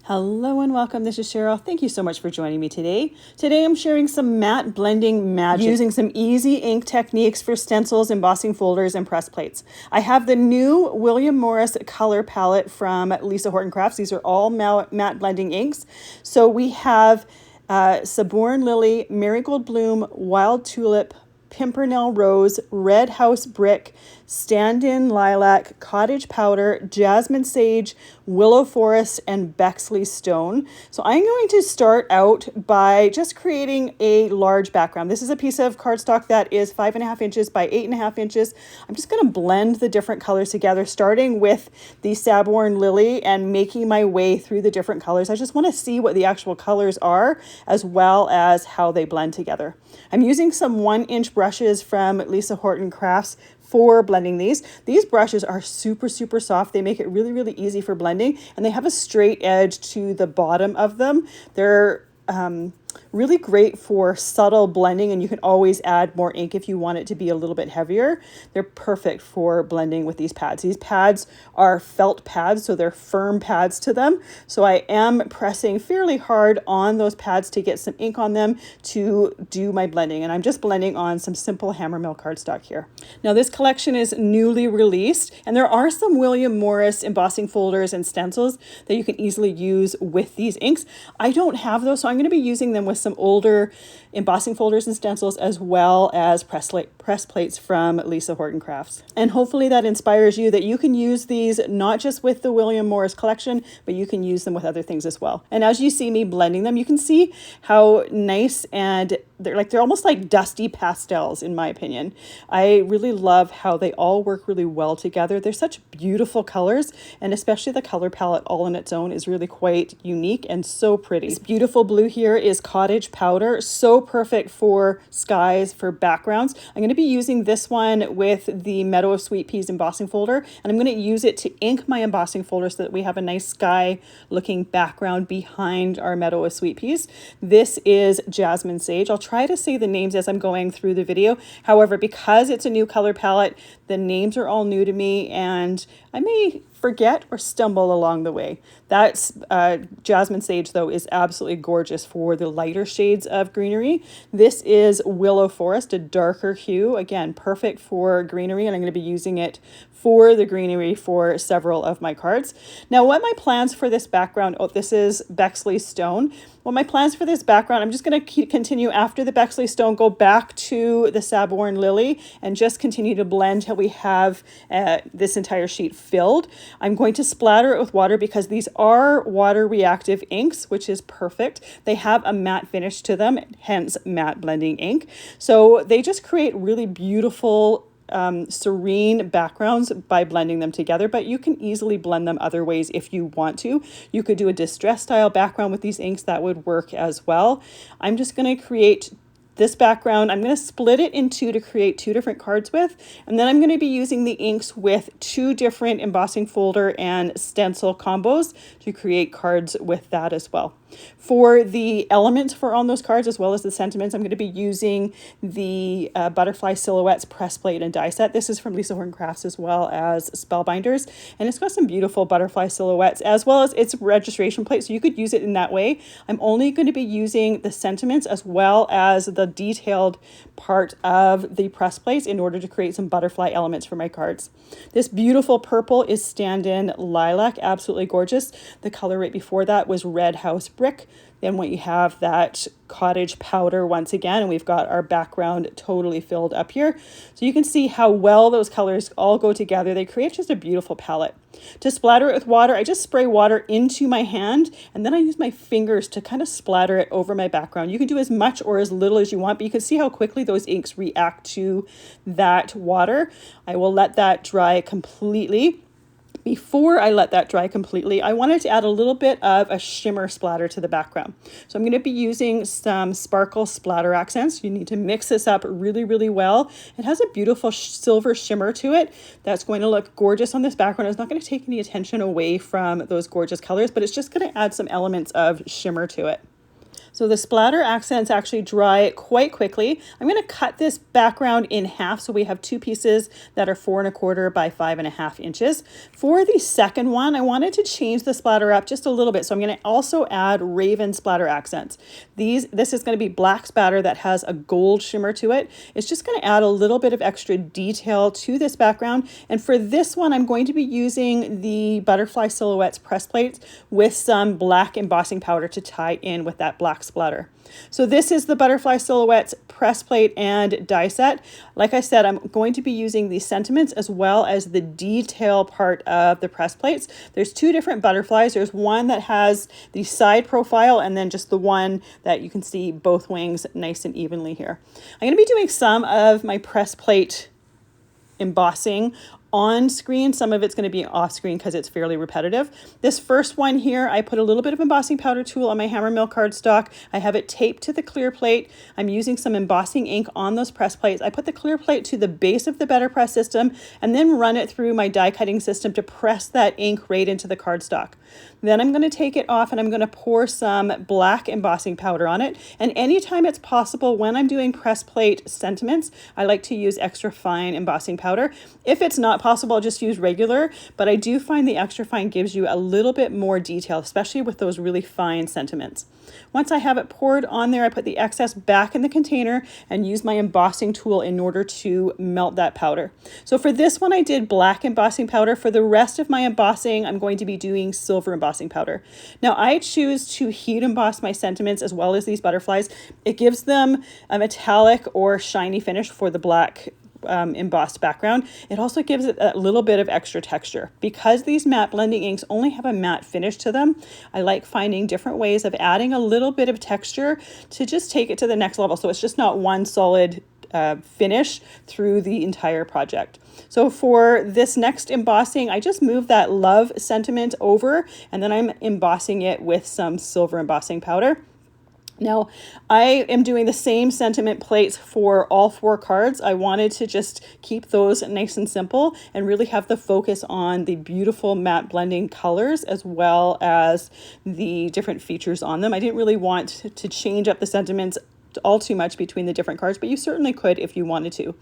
Hello and welcome. This is Cheryl. Thank you so much for joining me today. Today I'm sharing some matte blending magic using some easy ink techniques for stencils, embossing folders, and press plates. I have the new William Morris color palette from Lisa Horton Crafts. These are all matte blending inks. So we have Sambourne Lily, Marigold Bloom, Wild Tulip, Pimpernel Rose, Red House Brick, Standen Lilac, Cottage Powder, Jasmine Sage, Willow Forest, and Bexley Stone. So I'm going to start out by just creating a large background. This is a piece of cardstock that is 5.5 inches by 8.5 inches. I'm just going to blend the different colors together, starting with the Sambourne Lily and making my way through the different colors. I just want to see what the actual colors are, as well as how they blend together. I'm using some 1-inch brushes from Lisa Horton Crafts for blending these. These brushes are super soft. They make it really easy for blending, and they have a straight edge to the bottom of them. They're really great for subtle blending, and you can always add more ink if you want it to be a little bit heavier. They're perfect for blending with these pads. These pads are felt pads, so they're firm pads to them. So I am pressing fairly hard on those pads to get some ink on them to do my blending. And I'm just blending on some simple hammermill cardstock here. Now this collection is newly released, and there are some William Morris embossing folders and stencils that you can easily use with these inks. I don't have those, so I'm going to be using them with some older embossing folders and stencils, as well as press plates from Lisa Horton Crafts. And hopefully that inspires you that you can use these not just with the William Morris collection, but you can use them with other things as well. And as you see me blending them, you can see how nice, and they're almost like dusty pastels in my opinion. I really love how they all work really well together. They're such beautiful colors, and especially the color palette all on its own is really quite unique and so pretty. This beautiful blue here is Cottage Powder, so perfect for skies, for backgrounds. I'm going to be using this one with the Meadow of Sweet Peas embossing folder, and I'm going to use it to ink my embossing folder so that we have a nice sky looking background behind our Meadow of Sweet Peas. This is Jasmine Sage. I'll try to say the names as I'm going through the video. However, because it's a new color palette, the names are all new to me, and I may forget or stumble along the way. That's Jasmine Sage, though, is absolutely gorgeous for the lighter shades of greenery. This is Willow Forest, a darker hue. Again, perfect for greenery, and I'm going to be using it for the greenery for several of my cards. Now, what my plans for this background, this is Bexley Stone. Well, my plans for this background, I'm just going to continue after the Bexley Stone, go back to the Sambourne Lily, and just continue to blend till we have this entire sheet filled. I'm going to splatter it with water because these are water reactive inks, which is perfect. They have a matte finish to them, hence matte blending ink. So they just create really beautiful serene backgrounds by blending them together, but you can easily blend them other ways if you want to. You could do a distress style background with these inks, that would work as well. I'm just going to create this background. I'm going to split it in two to create 2 different cards with, and then I'm going to be using the inks with 2 different embossing folder and stencil combos to create cards with that as well. For the elements for on those cards, as well as the sentiments, I'm going to be using the Butterfly Silhouettes press plate and die set. This is from Lisa Horton Crafts as well as Spellbinders, and it's got some beautiful butterfly silhouettes as well as its registration plate, so you could use it in that way. I'm only going to be using the sentiments as well as the detailed part of the press plates in order to create some butterfly elements for my cards. This beautiful purple is Standen Lilac, absolutely gorgeous. The color right before that was Red House Brick. Then when you have that Cottage Powder once again, and we've got our background totally filled up here. So you can see how well those colors all go together. They create just a beautiful palette. To splatter it with water, I just spray water into my hand, and then I use my fingers to kind of splatter it over my background. You can do as much or as little as you want, but you can see how quickly those inks react to that water. I will let that dry completely. Before I let that dry completely, I wanted to add a little bit of a shimmer splatter to the background. So I'm going to be using some sparkle splatter accents. You need to mix this up really well. It has a beautiful silver shimmer to it that's going to look gorgeous on this background. It's not going to take any attention away from those gorgeous colors, but it's just going to add some elements of shimmer to it. So the splatter accents actually dry quite quickly. I'm going to cut this background in half so we have two pieces that are 4 1/4 by 5.5 inches. For the second one, I wanted to change the splatter up just a little bit, so I'm going to also add raven splatter accents. This is going to be black splatter that has a gold shimmer to it. It's just going to add a little bit of extra detail to this background, and for this one I'm going to be using the Butterfly Silhouettes press plates with some black embossing powder to tie in with that black splatter. So this is the Butterfly Silhouettes press plate and die set. Like I said, I'm going to be using the sentiments as well as the detail part of the press plates. There's two different butterflies. There's one that has the side profile and then just the one that you can see both wings nice and evenly here. I'm going to be doing some of my press plate embossing on screen. Some of it's going to be off screen because it's fairly repetitive. This first one here, I put a little bit of embossing powder tool on my hammer mill cardstock. I have it taped to the clear plate. I'm using some embossing ink on those press plates. I put the clear plate to the base of the better press system and then run it through my die cutting system to press that ink right into the cardstock. Then I'm going to take it off and I'm going to pour some black embossing powder on it. And anytime it's possible when I'm doing press plate sentiments, I like to use extra fine embossing powder. If it's not possible, I'll just use regular, but I do find the extra fine gives you a little bit more detail, especially with those really fine sentiments. Once I have it poured on there, I put the excess back in the container and use my embossing tool in order to melt that powder. So for this one, I did black embossing powder. For the rest of my embossing, I'm going to be doing silver embossing powder. Now I choose to heat emboss my sentiments as well as these butterflies. It gives them a metallic or shiny finish for the black embossed background. It also gives it a little bit of extra texture. Because these matte blending inks only have a matte finish to them, I like finding different ways of adding a little bit of texture to just take it to the next level. So it's just not one solid finish through the entire project. So for this next embossing, I just moved that love sentiment over and then I'm embossing it with some silver embossing powder. Now, I am doing the same sentiment plates for all 4 cards. I wanted to just keep those nice and simple and really have the focus on the beautiful matte blending colors as well as the different features on them. I didn't really want to change up the sentiments all too much between the different cards, but you certainly could if you wanted to.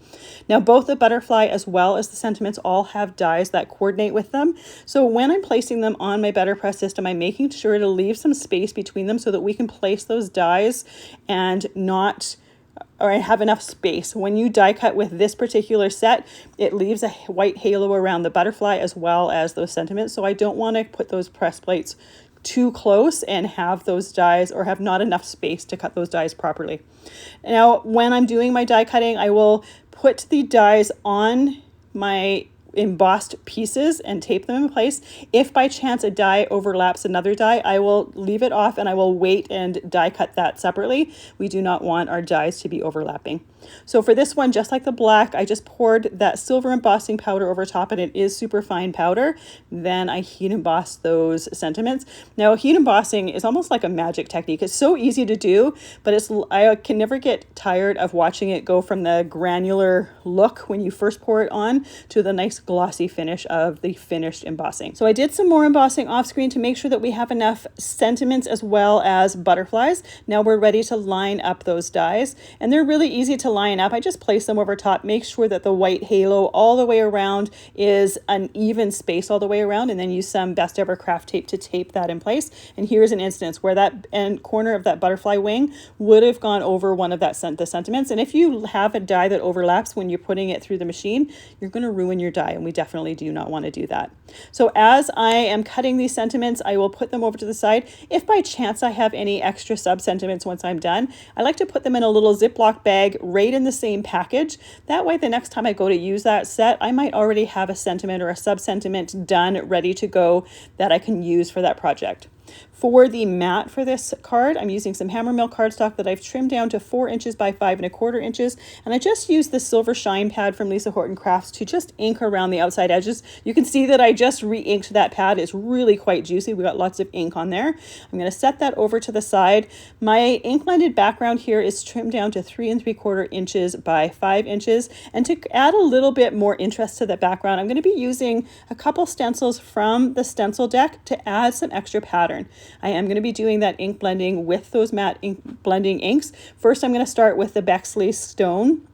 Now, both the butterfly as well as the sentiments all have dies that coordinate with them. So when I'm placing them on my better press system, I'm making sure to leave some space between them so that we can place those dies and not or I have enough space. When you die cut with this particular set, it leaves a white halo around the butterfly as well as those sentiments. So I don't want to put those press plates too close and have those dies or have not enough space to cut those dies properly. Now, when I'm doing my die cutting, I will put the dies on my embossed pieces and tape them in place. If by chance a die overlaps another die, I will leave it off and I will wait and die cut that separately. We do not want our dies to be overlapping. So for this one, just like the black, I just poured that silver embossing powder over top and it is super fine powder. Then I heat emboss those sentiments. Now, heat embossing is almost like a magic technique. It's so easy to do, but I can never get tired of watching it go from the granular look when you first pour it on to the nice glossy finish of the finished embossing. So I did some more embossing off screen to make sure that we have enough sentiments as well as butterflies. Now we're ready to line up those dies, and they're really easy to line up. I just place them over top, make sure that the white halo all the way around is an even space all the way around, and then use some Best Ever craft tape to tape that in place. And here's an instance where that end corner of that butterfly wing would have gone over one of the sentiments. And if you have a die that overlaps when you're putting it through the machine, you're going to ruin your die, and we definitely do not want to do that. So as I am cutting these sentiments, I will put them over to the side. If by chance I have any extra sub sentiments once I'm done, I like to put them in a little Ziploc bag right in the same package. That way, the next time I go to use that set, I might already have a sentiment or a sub sentiment done, ready to go that I can use for that project. For the mat for this card, I'm using some hammer mill cardstock that I've trimmed down to 4 inches by 5 1/4 inches. And I just used the silver shine pad from Lisa Horton Crafts to just ink around the outside edges. You can see that I just re-inked that pad. It's really quite juicy. We got lots of ink on there. I'm going to set that over to the side. My ink blended background here is trimmed down to 3 3/4 inches by 5 inches. And to add a little bit more interest to the background, I'm going to be using a couple stencils from the stencil deck to add some extra pattern. pattern. I am going to be doing that ink blending with those matte ink blending inks. First, I'm going to start with the Bexley stone,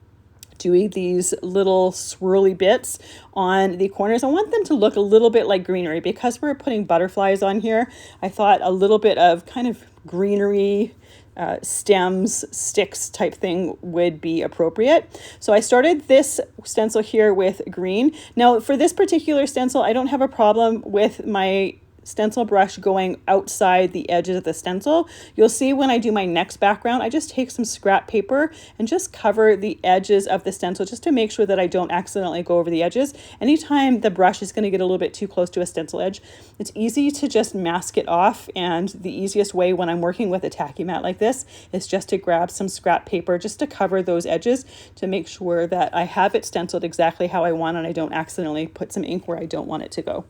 doing these little swirly bits on the corners. I want them to look a little bit like greenery because we're putting butterflies on here. I thought a little bit of kind of greenery, stems, sticks type thing would be appropriate. So I started this stencil here with green. Now for this particular stencil, I don't have a problem with my stencil brush going outside the edges of the stencil. You'll see when I do my next background, I just take some scrap paper and just cover the edges of the stencil just to make sure that I don't accidentally go over the edges. Anytime the brush is going to get a little bit too close to a stencil edge, it's easy to just mask it off, and the easiest way when I'm working with a tacky mat like this is just to grab some scrap paper just to cover those edges to make sure that I have it stenciled exactly how I want and I don't accidentally put some ink where I don't want it to go.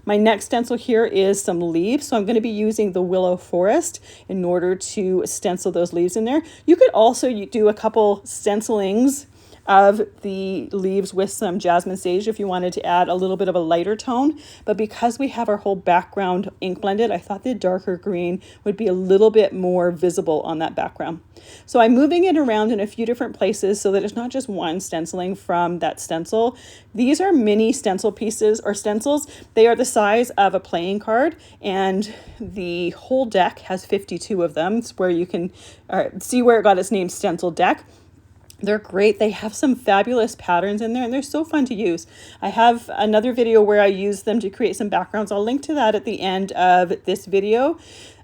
My next stencil here is some leaves, so I'm going to be using the Willow Forest in order to stencil those leaves in there. You could also do a couple stencilings of the leaves with some Jasmine sage if you wanted to add a little bit of a lighter tone, but because we have our whole background ink blended, I thought the darker green would be a little bit more visible on that background. So I'm moving it around in a few different places so that it's not just one stenciling from that stencil. These are mini stencil pieces or stencils. They are the size of a playing card, and the whole deck has 52 of them. It's where you can see where it got its name, Stencil Deck. They're great. They have some fabulous patterns in there and they're so fun to use. I have another video where I use them to create some backgrounds. I'll link to that at the end of this video.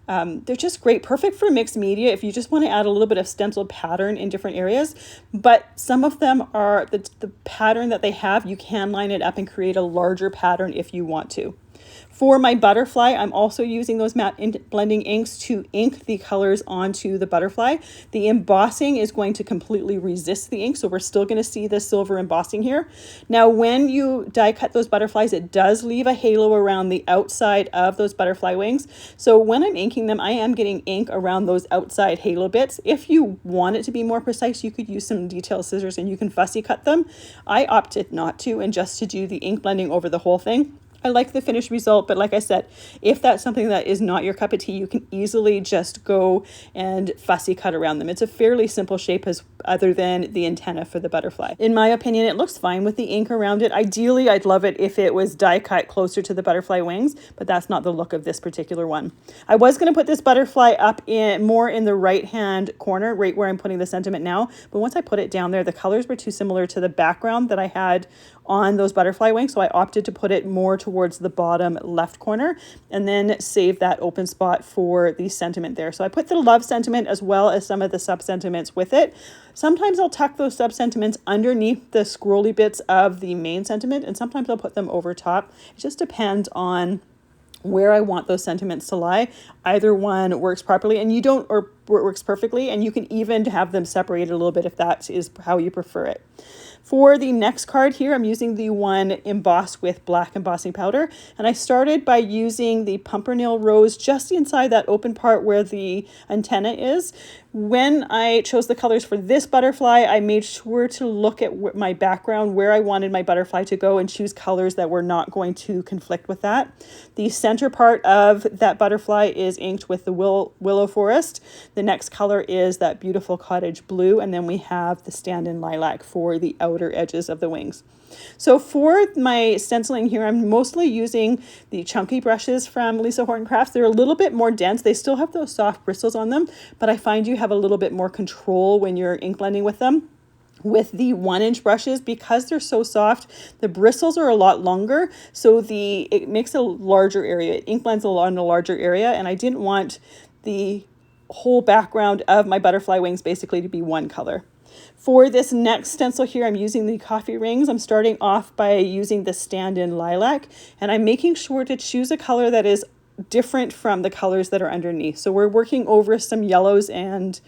They're just great, perfect for mixed media if you just want to add a little bit of stencil pattern in different areas. But some of them are the pattern that they have, you can line it up and create a larger pattern if you want to. For my butterfly, I'm also using those matte blending inks to ink the colors onto the butterfly. The embossing is going to completely resist the ink, so we're still going to see the silver embossing here. Now, when you die cut those butterflies, it does leave a halo around the outside of those butterfly wings. So when I'm inking them, I am getting ink around those outside halo bits. If you want it to be more precise, you could use some detail scissors and you can fussy cut them. I opted not to and just to do the ink blending over the whole thing. I like the finished result, but like I said, if that's something that is not your cup of tea, you can easily just go and fussy cut around them. It's a fairly simple shape other than the antenna for the butterfly. In my opinion, it looks fine with the ink around it. Ideally, I'd love it if it was die cut closer to the butterfly wings, but that's not the look of this particular one. I was going to put this butterfly up more in the right-hand corner, right where I'm putting the sentiment now, but once I put it down there, the colors were too similar to the background that I had on those butterfly wings, so I opted to put it more towards the bottom left corner and then save that open spot for the sentiment there. So I put the love sentiment as well as some of the sub-sentiments with it. Sometimes I'll tuck those sub-sentiments underneath the scrolly bits of the main sentiment, and sometimes I'll put them over top. It just depends on where I want those sentiments to lie. Either one works properly and works perfectly, and you can even have them separated a little bit if that is how you prefer it. For the next card here, I'm using the one embossed with black embossing powder, and I started by using the Pimpernel rose just inside that open part where the antenna is. When I chose the colors for this butterfly, I made sure to look at my background, where I wanted my butterfly to go, and choose colors that were not going to conflict with that. The center part of that butterfly is inked with the Willow Forest. The next color is that beautiful Cottage blue, and then we have the Standen Lilac for the outer edges of the wings. So for my stenciling here, I'm mostly using the chunky brushes from Lisa Horton Crafts. They're a little bit more dense. They still have those soft bristles on them, but I find you have a little bit more control when you're ink blending with them. With the 1-inch brushes, because they're so soft, the bristles are a lot longer, so it makes a larger area. It ink blends a lot in a larger area, and I didn't want the whole background of my butterfly wings basically to be one color. For this next stencil here, I'm using the coffee rings. I'm starting off by using the Standen Lilac, and I'm making sure to choose a color that is different from the colors that are underneath. So we're working over some yellows and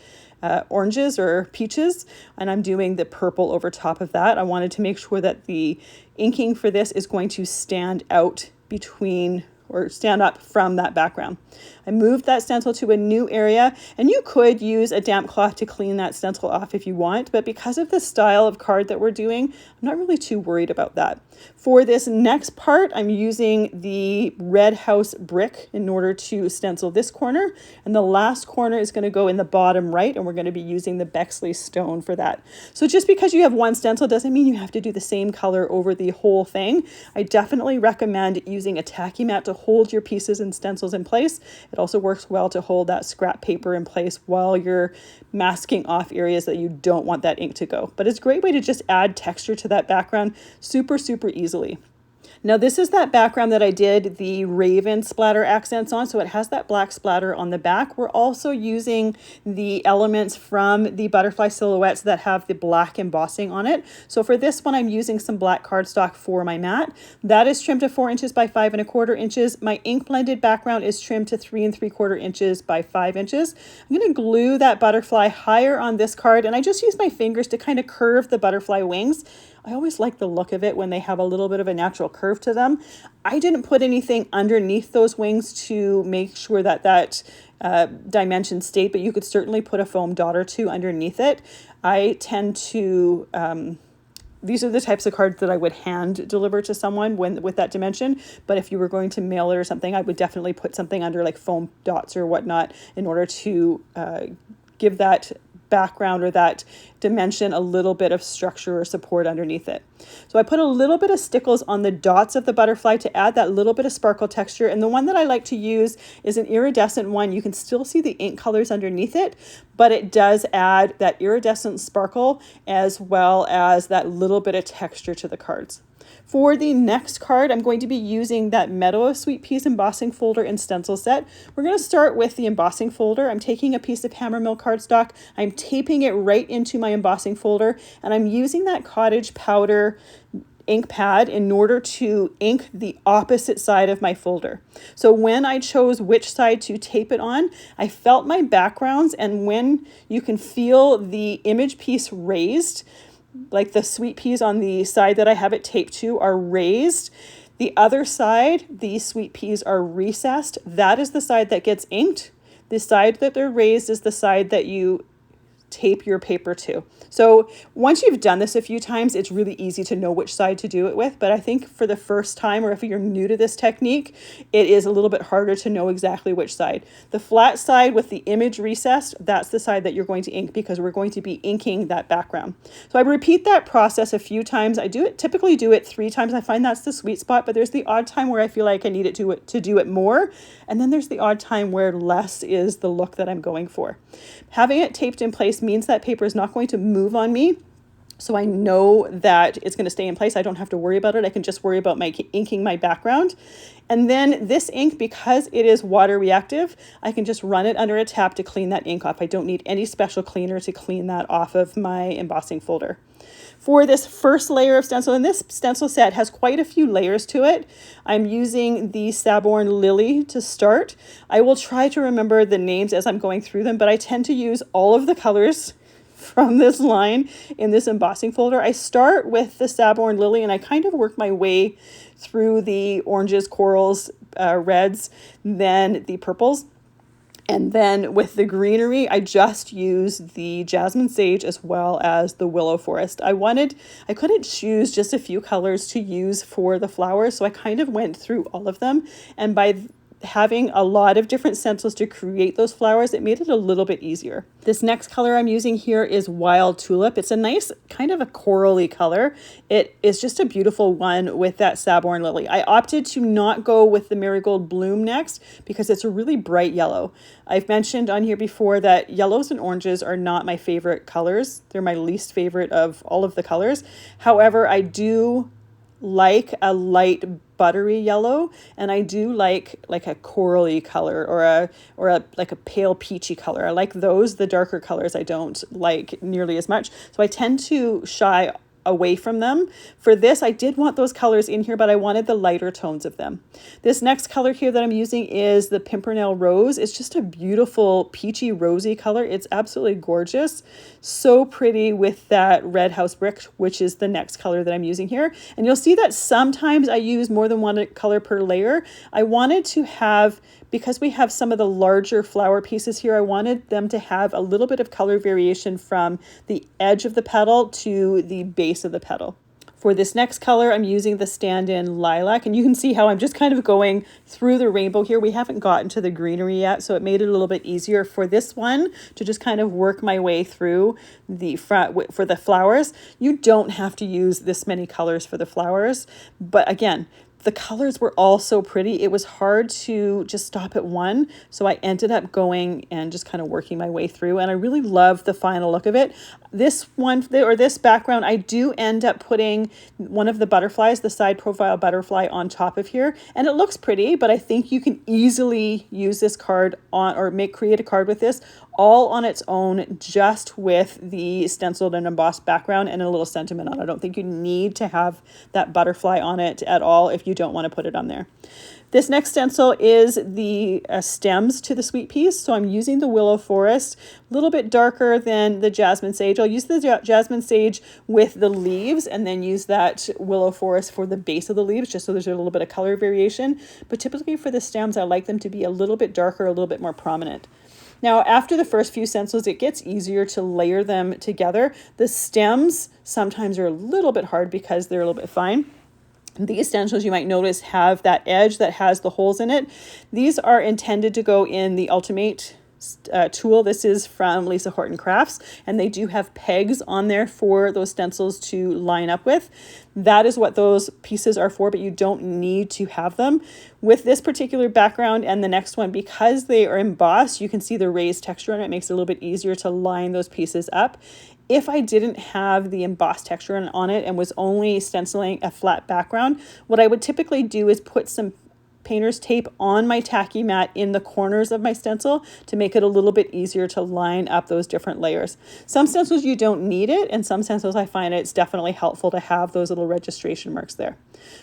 oranges or peaches, and I'm doing the purple over top of that. I wanted to make sure that the inking for this is going to stand out between or stand up from that background. I moved that stencil to a new area, and you could use a damp cloth to clean that stencil off if you want, but because of the style of card that we're doing, I'm not really too worried about that. For this next part, I'm using the Red House brick in order to stencil this corner, and the last corner is going to go in the bottom right, and we're going to be using the Bexley stone for that. So just because you have one stencil doesn't mean you have to do the same color over the whole thing. I definitely recommend using a tacky mat to hold your pieces and stencils in place. It also works well to hold that scrap paper in place while you're masking off areas that you don't want that ink to go. But it's a great way to just add texture to that background super easily. Now this is that background that I did the raven splatter accents on, so it has that black splatter on the back. We're also using the elements from the butterfly silhouettes that have the black embossing on it. So for this one, I'm using some black cardstock for my mat. That is trimmed to 4 inches by 5 1/4 inches. My ink blended background is trimmed to 3 3/4 inches by 5 inches. I'm going to glue that butterfly higher on this card, and I just use my fingers to kind of curve the butterfly wings. I always like the look of it when they have a little bit of a natural curve to them. I didn't put anything underneath those wings to make sure that that dimension stayed, but you could certainly put a foam dot or two underneath it. I tend to, these are the types of cards that I would hand deliver to someone with that dimension, but if you were going to mail it or something, I would definitely put something under like foam dots or whatnot in order to give that background or that dimension a little bit of structure or support underneath it. So I put a little bit of stickles on the dots of the butterfly to add that little bit of sparkle texture, and the one that I like to use is an iridescent one. You can still see the ink colors underneath it, but it does add that iridescent sparkle as well as that little bit of texture to the cards. For the next card, I'm going to be using that Meadow of Sweet Peas embossing folder and stencil set. We're going to start with the embossing folder. I'm taking a piece of hammermill cardstock. I'm taping it right into my embossing folder, and I'm using that Cottage powder ink pad in order to ink the opposite side of my folder. So when I chose which side to tape it on, I felt my backgrounds, and when you can feel the image piece raised, like the sweet peas on the side that I have it taped to are raised. The other side, these sweet peas are recessed. That is the side that gets inked. The side that they're raised is the side that you tape your paper to. So once you've done this a few times, it's really easy to know which side to do it with. But I think for the first time, or if you're new to this technique, it is a little bit harder to know exactly which side. The flat side with the image recessed, that's the side that you're going to ink because we're going to be inking that background. So I repeat that process a few times. I typically do it 3 times. I find that's the sweet spot, but there's the odd time where I feel like I need it to do it more. And then there's the odd time where less is the look that I'm going for. Having it taped in place means that paper is not going to move on me. So I know that it's going to stay in place. I don't have to worry about it. I can just worry about my inking my background. And then this ink, because it is water reactive, I can just run it under a tap to clean that ink off. I don't need any special cleaner to clean that off of my embossing folder. For this first layer of stencil, and this stencil set has quite a few layers to it, I'm using the Sambourne Lily to start. I will try to remember the names as I'm going through them, but I tend to use all of the colors from this line in this embossing folder. I start with the Sambourne Lily and I kind of work my way through the oranges, corals, reds, then the purples. And then with the greenery, I just used the Jasmine Sage as well as the Willow Forest. I couldn't choose just a few colors to use for the flowers, so I kind of went through all of them. And by having a lot of different stencils to create those flowers, it made it a little bit easier. This next color I'm using here is Wild Tulip. It's a nice kind of a corally color. It is just a beautiful one with that Sambourne Lily. I opted to not go with the Marigold Bloom next because it's a really bright yellow. I've mentioned on here before that yellows and oranges are not my favorite colors. They're my least favorite of all of the colors. However, I do like a light buttery yellow, and I do like a corally color or a like a pale peachy color. I like those. The darker colors I don't like nearly as much. So I tend to shy away from them. For this, I did want those colors in here, but I wanted the lighter tones of them. This next color here that I'm using is the Pimpernel Rose. It's just a beautiful peachy rosy color. It's absolutely gorgeous. So pretty with that red house brick, which is the next color that I'm using here. And you'll see that sometimes I use more than one color per layer. I wanted to have, because we have some of the larger flower pieces here, I wanted them to have a little bit of color variation from the edge of the petal to the base of the petal. For this next color, I'm using the Standen Lilac, and you can see how I'm just kind of going through the rainbow here. We haven't gotten to the greenery yet, so it made it a little bit easier for this one to just kind of work my way through the front for the flowers. You don't have to use this many colors for the flowers, but again, the colors were all so pretty. It was hard to just stop at one. So I ended up going and just kind of working my way through. And I really love the final look of it. This one, or this background, I do end up putting one of the butterflies, the side profile butterfly, on top of here. And it looks pretty, but I think you can easily use this card on, or create a card with this all on its own, just with the stenciled and embossed background and a little sentiment on it. I don't think you need to have that butterfly on it at all if you don't want to put it on there. This next stencil is the stems to the sweet peas. So I'm using the Willow Forest, a little bit darker than the Jasmine Sage. I'll use the Jasmine Sage with the leaves and then use that Willow Forest for the base of the leaves, just so there's a little bit of color variation. But typically for the stems, I like them to be a little bit darker, a little bit more prominent. Now, after the first few stencils, it gets easier to layer them together. The stems sometimes are a little bit hard because they're a little bit fine. These stencils, you might notice, have that edge that has the holes in it. These are intended to go in the Ultimate tool. This is from Lisa Horton Crafts, and they do have pegs on there for those stencils to line up with. That is what those pieces are for, but you don't need to have them. With this particular background and the next one, because they are embossed, you can see the raised texture on it. It makes it a little bit easier to line those pieces up. If I didn't have the embossed texture on it and was only stenciling a flat background, what I would typically do is put some painter's tape on my tacky mat in the corners of my stencil to make it a little bit easier to line up those different layers. Some stencils you don't need it, and some stencils I find it's definitely helpful to have those little registration marks there.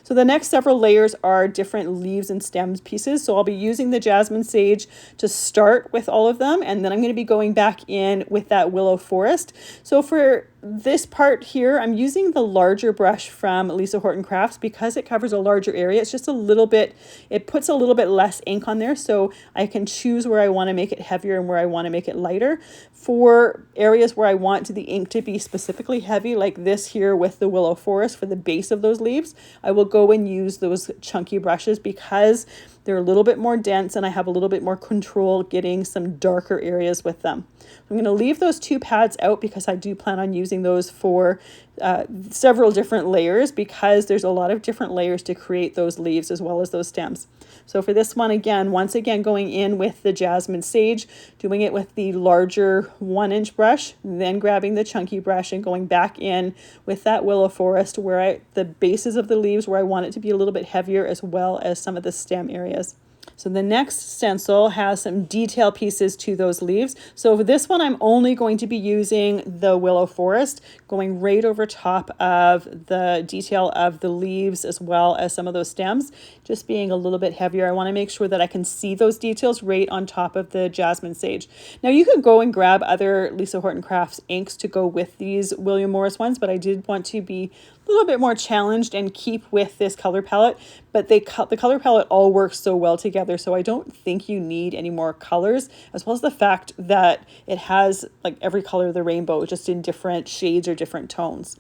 So the next several layers are different leaves and stems pieces. So I'll be using the Jasmine Sage to start with all of them, and then I'm going to be going back in with that Willow Forest. So for this part here, I'm using the larger brush from Lisa Horton Crafts because it covers a larger area. It's just a little bit, it puts a little bit less ink on there, so I can choose where I want to make it heavier and where I want to make it lighter. For areas where I want the ink to be specifically heavy, like this here with the Willow Forest for the base of those leaves, I will go and use those chunky brushes because they're a little bit more dense and I have a little bit more control getting some darker areas with them. I'm going to leave those two pads out because I do plan on using those for several different layers, because there's a lot of different layers to create those leaves as well as those stems. So for this one, again, once again, going in with the Jasmine Sage, doing it with the larger 1-inch brush, then grabbing the chunky brush and going back in with that Willow Forest where the bases of the leaves where I want it to be a little bit heavier, as well as some of the stem areas. So the next stencil has some detail pieces to those leaves. So for this one, I'm only going to be using the Willow Forest, going right over top of the detail of the leaves as well as some of those stems, just being a little bit heavier. I want to make sure that I can see those details right on top of the Jasmine Sage. Now you could go and grab other Lisa Horton Crafts inks to go with these William Morris ones, but I did want to be a little bit more challenged and keep with this color palette, but the color palette all works so well together, so I don't think you need any more colors, as well as the fact that it has like every color of the rainbow, just in different shades or different tones.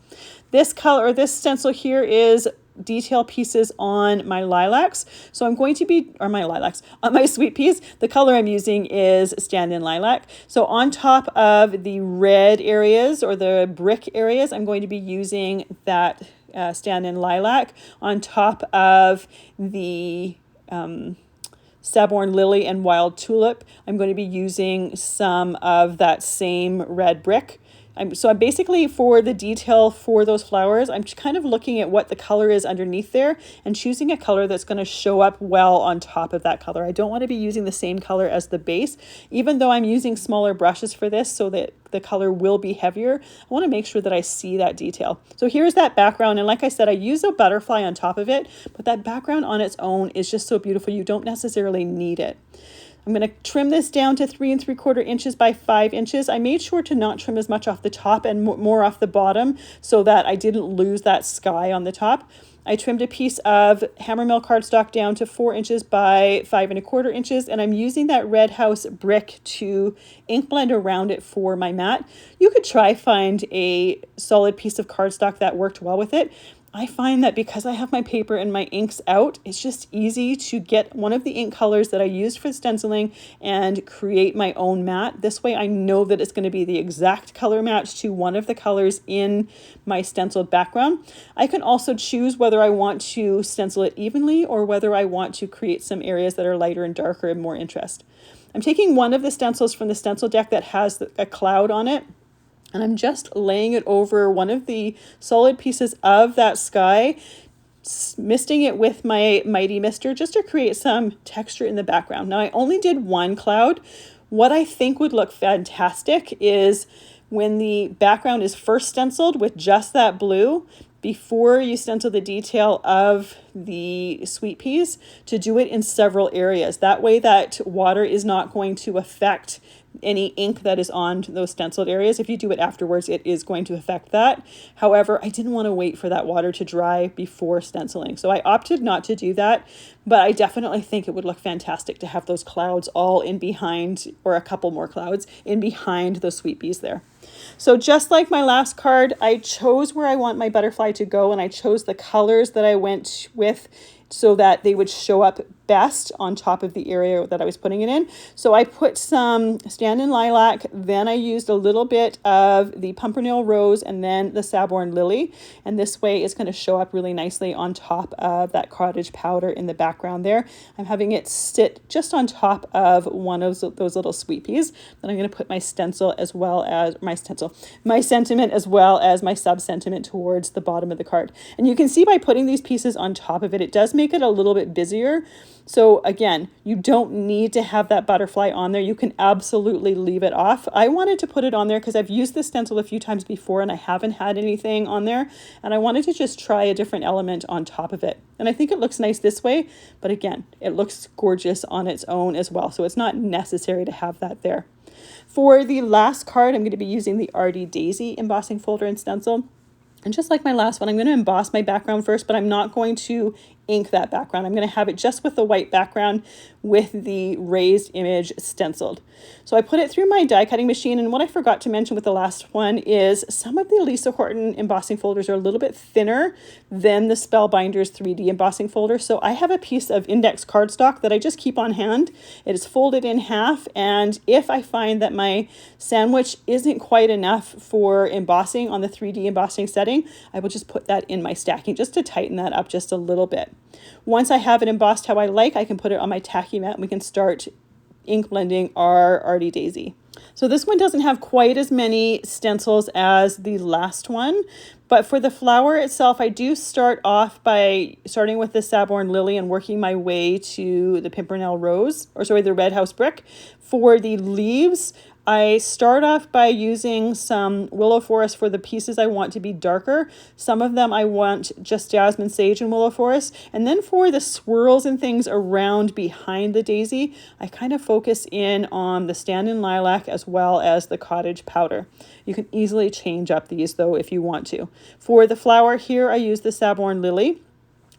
This color, or this stencil here, is detail pieces on my lilacs. So I'm going to be, or my lilacs, on my sweet peas. The color I'm using is Standen Lilac. So on top of the red areas or the brick areas, I'm going to be using that Standen Lilac. On top of the Sambourne Lily and Wild Tulip, I'm going to be using some of that same red brick. So I'm basically, for the detail for those flowers, I'm kind of looking at what the color is underneath there and choosing a color that's going to show up well on top of that color. I don't want to be using the same color as the base, even though I'm using smaller brushes for this so that the color will be heavier. I want to make sure that I see that detail. So here's that background. And like I said, I use a butterfly on top of it, but that background on its own is just so beautiful. You don't necessarily need it. I'm going to trim this down to 3 3/4 inches by 5 inches. I made sure to not trim as much off the top and more off the bottom so that I didn't lose that sky on the top. I trimmed a piece of hammermill cardstock down to 4 inches by 5 1/4 inches, and I'm using that Red House brick to ink blend around it for my mat. You could try find a solid piece of cardstock that worked well with it. I find that because I have my paper and my inks out, it's just easy to get one of the ink colors that I used for stenciling and create my own mat. This way I know that it's going to be the exact color match to one of the colors in my stenciled background. I can also choose whether I want to stencil it evenly or whether I want to create some areas that are lighter and darker and more interest. I'm taking one of the stencils from the stencil deck that has a cloud on it, and I'm just laying it over one of the solid pieces of that sky, misting it with my Mighty Mister just to create some texture in the background. Now I only did one cloud. What I think would look fantastic is when the background is first stenciled with just that blue, before you stencil the detail of the sweet peas, to do it in several areas. That way that water is not going to affect any ink that is on those stenciled areas. If you do it afterwards, it is going to affect that. However, I didn't want to wait for that water to dry before stenciling, so I opted not to do that, but I definitely think it would look fantastic to have those clouds all in behind, or a couple more clouds in behind those sweet peas there. So just like my last card, I chose where I want my butterfly to go, and I chose the colors that I went with so that they would show up best on top of the area that I was putting it in. So I put some Standen Lilac, then I used a little bit of the Pimpernel Rose, and then the Sambourne Lily. And this way it's going to show up really nicely on top of that Cottage powder in the background there. I'm having it sit just on top of one of those little sweet peas. Then I'm going to put my stencil as well as my sentiment as well as my sub-sentiment towards the bottom of the card. And you can see by putting these pieces on top of it, it does make it a little bit busier. So again, you don't need to have that butterfly on there. You can absolutely leave it off. I wanted to put it on there because I've used this stencil a few times before and I haven't had anything on there. And I wanted to just try a different element on top of it. And I think it looks nice this way, but again, it looks gorgeous on its own as well. So it's not necessary to have that there. For the last card, I'm going to be using the Arty Daisy embossing folder and stencil. And just like my last one, I'm going to emboss my background first, but I'm not going to ink that background. I'm going to have it just with the white background with the raised image stenciled. So I put it through my die cutting machine, and what I forgot to mention with the last one is some of the Lisa Horton embossing folders are a little bit thinner than the Spellbinders 3D embossing folder. So I have a piece of index cardstock that I just keep on hand. It is folded in half, and if I find that my sandwich isn't quite enough for embossing on the 3D embossing setting, I will just put that in my stacking just to tighten that up just a little bit. Once I have it embossed how I like, I can put it on my tacky mat and we can start ink blending our Arty Daisy. So this one doesn't have quite as many stencils as the last one, but for the flower itself, I do start off by starting with the Sambourne Lily and working my way to the Pimpernel Rose, or sorry, the Red House Brick. For the leaves, I start off by using some Willow Forest for the pieces I want to be darker. Some of them I want just Jasmine, Sage, and Willow Forest. And then for the swirls and things around behind the daisy, I kind of focus in on the Standen Lilac as well as the Cottage powder. You can easily change up these though if you want to. For the flower here, I use the Sambourne Lily.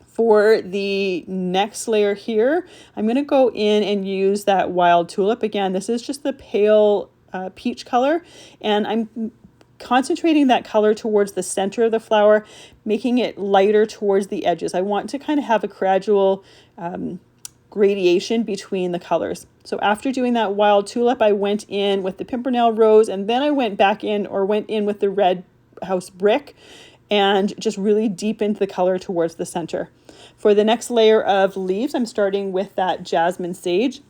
For the next layer here, I'm going to go in and use that Wild Tulip. Again, this is just the pale peach color, and I'm concentrating that color towards the center of the flower, making it lighter towards the edges. I want to kind of have a gradual gradation between the colors. So after doing that Wild Tulip, I went in with the Pimpernel Rose, and then I went in with the Red House Brick and just really deepened the color towards the center. For the next layer of leaves, I'm starting with that Jasmine Sage.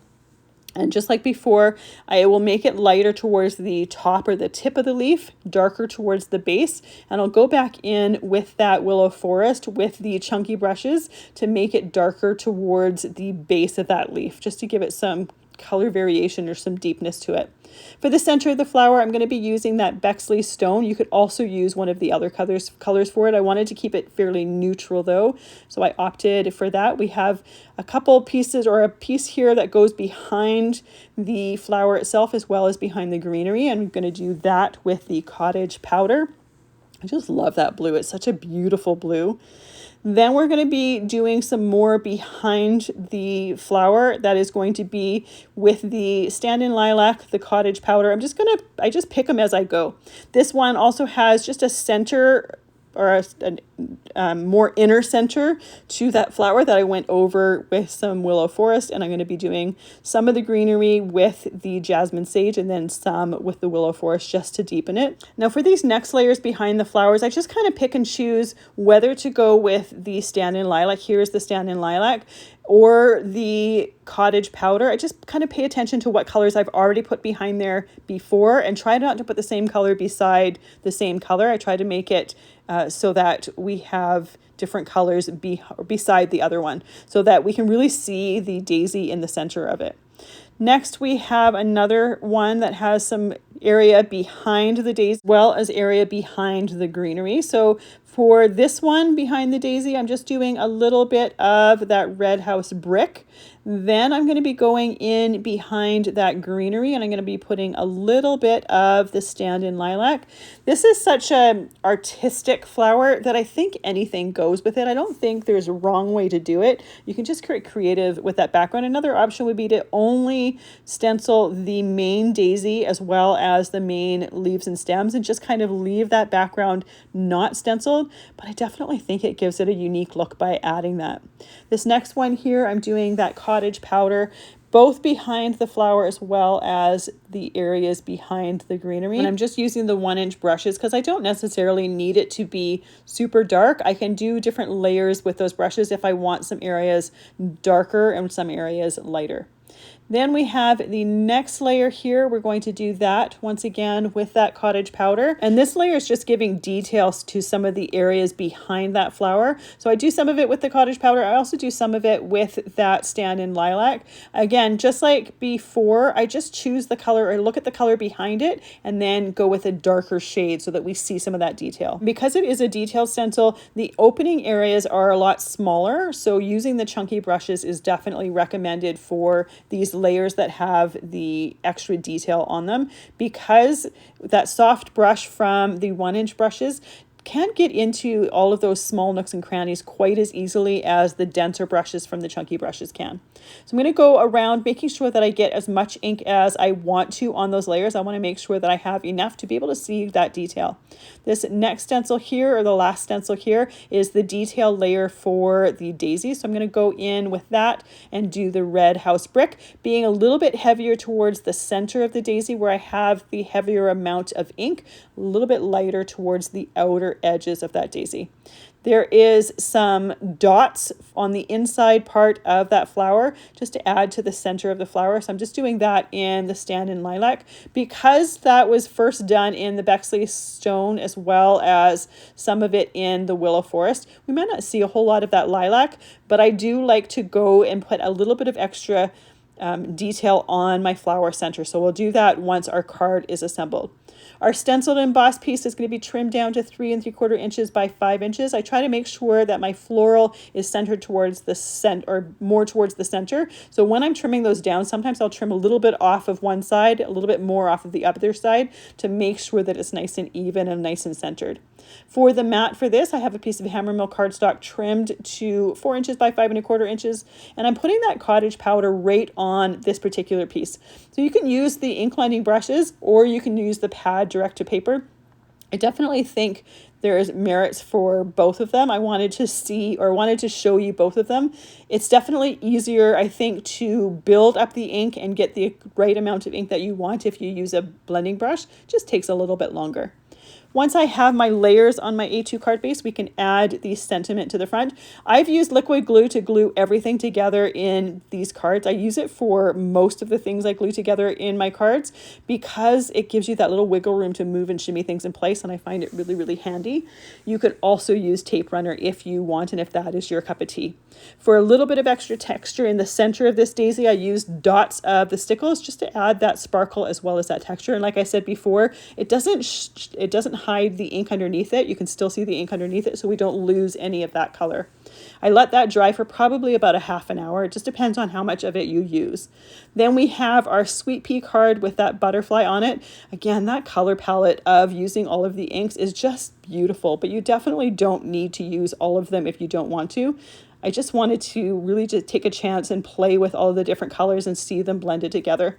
And just like before, I will make it lighter towards the top or the tip of the leaf, darker towards the base. And I'll go back in with that Willow Forest with the chunky brushes to make it darker towards the base of that leaf, just to give it some color variation or some deepness to it. For the center of the flower, I'm going to be using that Bexley stone. You could also use one of the other colors for it. I wanted to keep it fairly neutral though, so I opted for that. We have a couple pieces, or a piece here that goes behind the flower itself as well as behind the greenery. I'm going to do that with the Cottage powder. I just love that blue. It's such a beautiful blue. Then we're going to be doing some more behind the flower. That is going to be with the Standen Lilac, the Cottage powder. I just pick them as I go. This one also has just a center, or a more inner center to that flower that I went over with some Willow Forest, and I'm going to be doing some of the greenery with the Jasmine Sage and then some with the Willow Forest just to deepen it. Now for these next layers behind the flowers, I just kind of pick and choose whether to go with the Standen Lilac. Here's the Standen Lilac, or the Cottage powder. I just kind of pay attention to what colors I've already put behind there before and try not to put the same color beside the same color. I try to make it so that we have different colors beside the other one, so that we can really see the daisy in the center of it. Next, we have another one that has some area behind the daisy, as well as area behind the greenery. So for this one behind the daisy, I'm just doing a little bit of that red house brick. Then I'm going to be going in behind that greenery, and I'm going to be putting a little bit of the Standen Lilac. This is such an artistic flower that I think anything goes with it. I don't think there's a wrong way to do it. You can just create creative with that background. Another option would be to only stencil the main daisy as well as the main leaves and stems, and just kind of leave that background not stenciled. But I definitely think it gives it a unique look by adding that. This next one here, I'm doing that Cottage powder, both behind the flower as well as the areas behind the greenery. And I'm just using the 1-inch brushes because I don't necessarily need it to be super dark. I can do different layers with those brushes if I want some areas darker and some areas lighter. Then we have the next layer here. We're going to do that once again with that Cottage powder. And this layer is just giving details to some of the areas behind that flower. So I do some of it with the Cottage powder. I also do some of it with that Standen Lilac. Again, just like before, I just choose the color or look at the color behind it and then go with a darker shade so that we see some of that detail. Because it is a detailed stencil, the opening areas are a lot smaller. So using the chunky brushes is definitely recommended for these layers that have the extra detail on them, because that soft brush from the 1-inch brushes can't get into all of those small nooks and crannies quite as easily as the denser brushes from the chunky brushes can. So I'm going to go around making sure that I get as much ink as I want to on those layers. I want to make sure that I have enough to be able to see that detail. This next stencil here, or the last stencil here, is the detail layer for the daisy. So I'm going to go in with that and do the red house brick, being a little bit heavier towards the center of the daisy where I have the heavier amount of ink, a little bit lighter towards the outer edges of that daisy. There is some dots on the inside part of that flower just to add to the center of the flower. So I'm just doing that in the Standen Lilac. Because that was first done in the Bexley stone as well as some of it in the Willow Forest, we might not see a whole lot of that lilac, but I do like to go and put a little bit of extra detail on my flower center. So we'll do that once our card is assembled. Our stenciled embossed piece is going to be trimmed down to 3 3/4 inches by 5 inches. I try to make sure that my floral is centered towards the center, or more towards the center. So when I'm trimming those down, sometimes I'll trim a little bit off of one side, a little bit more off of the other side to make sure that it's nice and even and nice and centered. For the mat for this, I have a piece of hammermill cardstock trimmed to 4 inches by 5 1/4 inches, and I'm putting that Cottage powder right on this particular piece. So you can use the ink blending brushes or you can use the pad direct to paper. I definitely think there's merits for both of them. I wanted to show you both of them. It's definitely easier, I think, to build up the ink and get the right amount of ink that you want if you use a blending brush. It just takes a little bit longer. Once I have my layers on my A2 card base, we can add the sentiment to the front. I've used liquid glue to glue everything together in these cards. I use it for most of the things I glue together in my cards because it gives you that little wiggle room to move and shimmy things in place, and I find it really, really handy. You could also use tape runner if you want and if that is your cup of tea. For a little bit of extra texture in the center of this daisy, I used dots of the stickles just to add that sparkle as well as that texture. And like I said before, it doesn't hide the ink underneath it. You can still see the ink underneath it, so we don't lose any of that color. I let that dry for probably about a half an hour. It just depends on how much of it you use. Then we have our sweet pea card with that butterfly on it. Again, that color palette of using all of the inks is just beautiful, but you definitely don't need to use all of them if you don't want to. I just wanted to really just take a chance and play with all the different colors and see them blended together.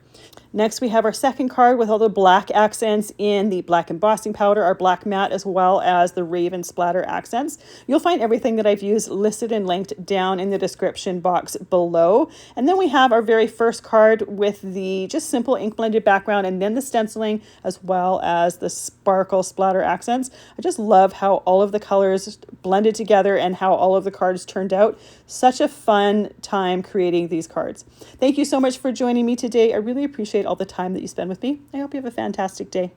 Next, we have our second card with all the black accents in the black embossing powder, our black matte, as well as the raven splatter accents. You'll find everything that I've used listed and linked down in the description box below. And then we have our very first card with the just simple ink blended background and then the stenciling as well as the sparkle splatter accents. I just love how all of the colors blended together and how all of the cards turned out. Such a fun time creating these cards. Thank you so much for joining me today. I really appreciate all the time that you spend with me. I hope you have a fantastic day.